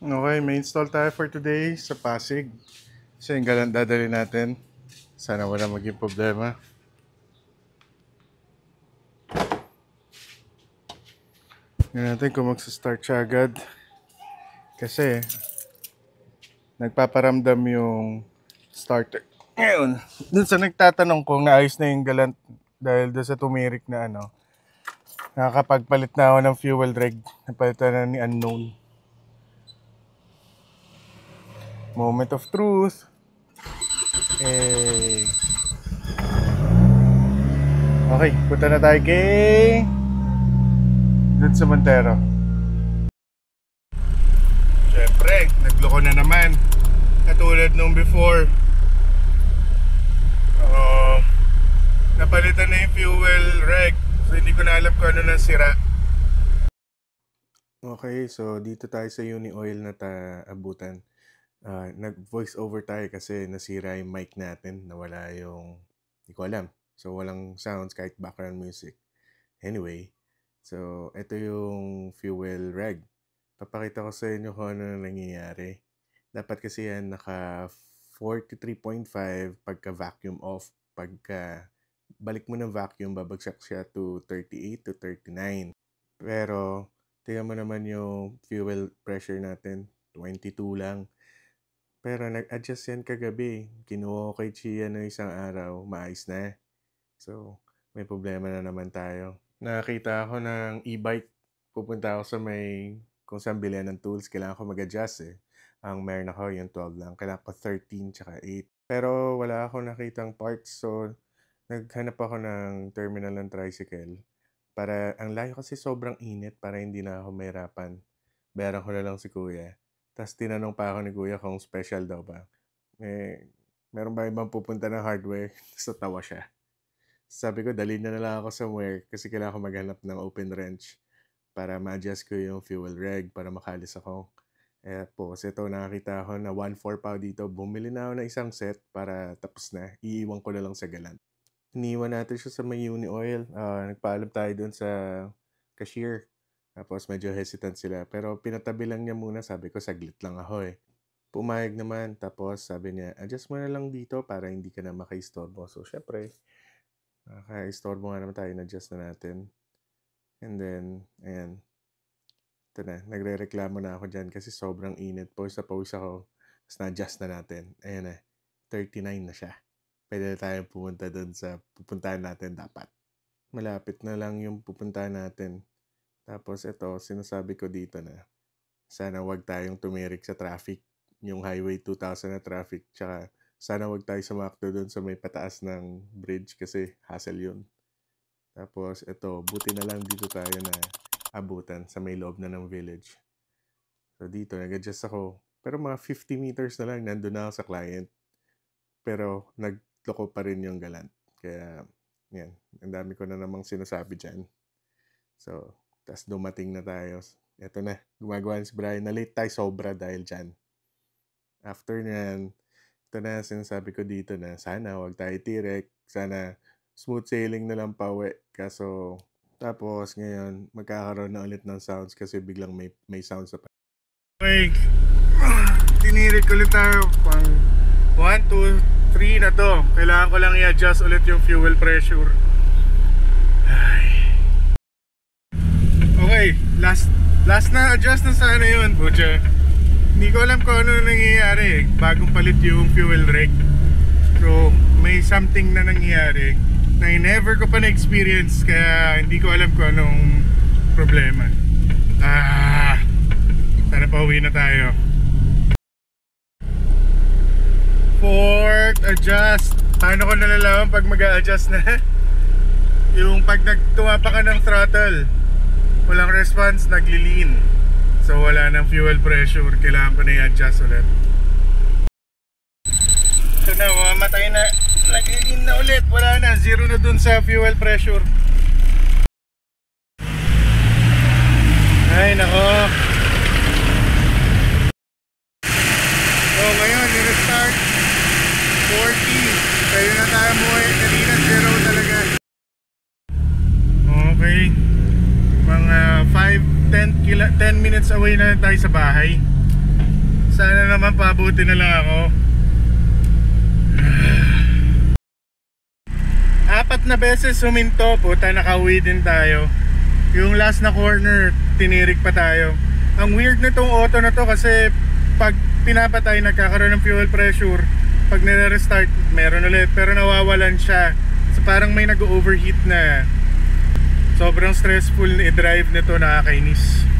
Okay, may install tayo for today sa Pasig. So yung galant dadali natin. Sana wala maging problema. Tingnan natin kung magsa-start siya agad. Kasi nagpaparamdam yung starter. Ngayon, dun sa nagtatanong kung naayos na yung galant dahil doon sa tumirik na nakakapagpalit na ako ng fuel reg. Napalitan na ni Unknown. Moment of truth. Okay, punta na tayo kay dun sa Montero. Siyempre, nagloko na naman. Katulad nung before. Napalitan na yung fuel reg. So hindi ko na alam kung ano nang sira. Okay, so dito tayo sa Uni Oil na abutan. Nag-voice over tayo kasi nasira yung mic natin. Nawala yung, hindi ko alam. So walang sounds kahit background music. Anyway, so ito yung fuel reg. Papakita ko sa inyo kung ano nangyayari. Dapat kasi yan naka 43.5 pagka vacuum off. Pagka balik mo ng vacuum, babagsak siya to 38 to 39. Pero tingnan mo naman yung fuel pressure natin, 22 lang. Pero nag-adjust yan kagabi. Kinuha ko kay Chia ng isang araw, maayos na. So, may problema na naman tayo. Nakakita ako ng e-bike. Pupunta ako sa kung saan bilihan ng tools. Kailangan ko mag-adjust eh. Ang meron ako yung 12 lang. Kailangan ko 13 tsaka 8. Pero wala ako nakitang parts. So, naghanap ako ng terminal ng tricycle. Para, ang layo kasi sobrang init para hindi na ako mahirapan. Bayaran ko na lang si Kuya. Tapos tinanong pa ako ni Kuya kung special daw ba. Meron ba ibang pupunta ng hardware? So tawa siya. Sabi ko, dalhin na lang ako somewhere kasi kailangan ko maghanap ng open wrench para ma-adjust ko yung fuel reg para makalis ako. Po, ito nakakita ako na 1.4 pa dito. Bumili na ako ng isang set para tapos na. Iiwan ko na lang sa galant. Iniwan natin siya sa may Uni Oil. Nagpaalam tayo dun sa cashier. Tapos medyo hesitant sila. Pero pinatabi lang niya muna. Sabi ko, saglit lang ako eh. Pumayag naman. Tapos sabi niya, adjust mo na lang dito para hindi ka na makaistorbo. So, syempre, nakaka-istorbo nga naman tayo. Na-adjust na natin. And then, ayan. Ito na. Nagre-reklamo na ako dyan kasi sobrang init. Pause ako. Tapos na-adjust na natin. Ayan na. 39 na siya. Pwede na tayong pumunta doon sa pupuntahan natin dapat. Malapit na lang yung pupuntahan natin. Tapos ito, sinasabi ko dito na sana wag tayong tumirik sa traffic. Yung Highway 2000 na traffic. Tsaka sana wag tayo sumakto doon sa may pataas ng bridge kasi hassle yun. Tapos ito, buti na lang dito tayo na abutan sa may loob na ng village. So dito, nag-adjust ako. Pero mga 50 meters na lang, nandun na ako sa client. Pero nagloko pa rin yung galant. Kaya, yan. Ang dami ko na namang sinasabi dyan. So, tas dumating na tayo. Ito na. Gumagawa si Brian. Na late tayo sobra dahil dyan. After nyan, ito na sinasabi ko dito na sana wag tayo tirek. Sana smooth sailing na lang pauwi. Kaso, tapos ngayon, magkakaroon na ulit ng sounds kasi biglang may sounds sa okay. Tinirik ulit tayo. Pang 1, 2, 3 na to. Kailangan ko lang i-adjust ulit yung fuel pressure. Ay. Okay, last na adjust na sana yun, Buja. Hindi ko alam kung ano nangyayari bagong palit yung fuel reg. So, may something na nangyayari na never ko pa na-experience kaya hindi ko alam kung anong problema. Sana pauwi na tayo. Fourth, adjust. Paano ko nalalaman pag mag-a-adjust na? Yung pag nagtumapa ka ng throttle, walang response, nagli-lean. So wala ng fuel pressure. Kailangan ko na i-adjust ulit. Ito na, mamamatay na. Nagli-lean na ulit. Wala na, zero na dun sa fuel pressure. Ay nako. So ngayon, i-restart 40. Kaya na tayo mo eh. Kanina zero talaga. Okay. Mga 10 minutes away na tayo sa bahay. Sana naman pabuti na lang ako. 4 na beses huminto, puta, nakauwi din tayo. Yung last na corner, tinirik pa tayo. Ang weird nitong auto na to kasi pag pinapatay, nagkakaroon ng fuel pressure. Pag nire-restart, meron ulit, pero nawawalan siya. So parang may nag-overheat na. Sobrang stressful i-drive nito, nakakainis.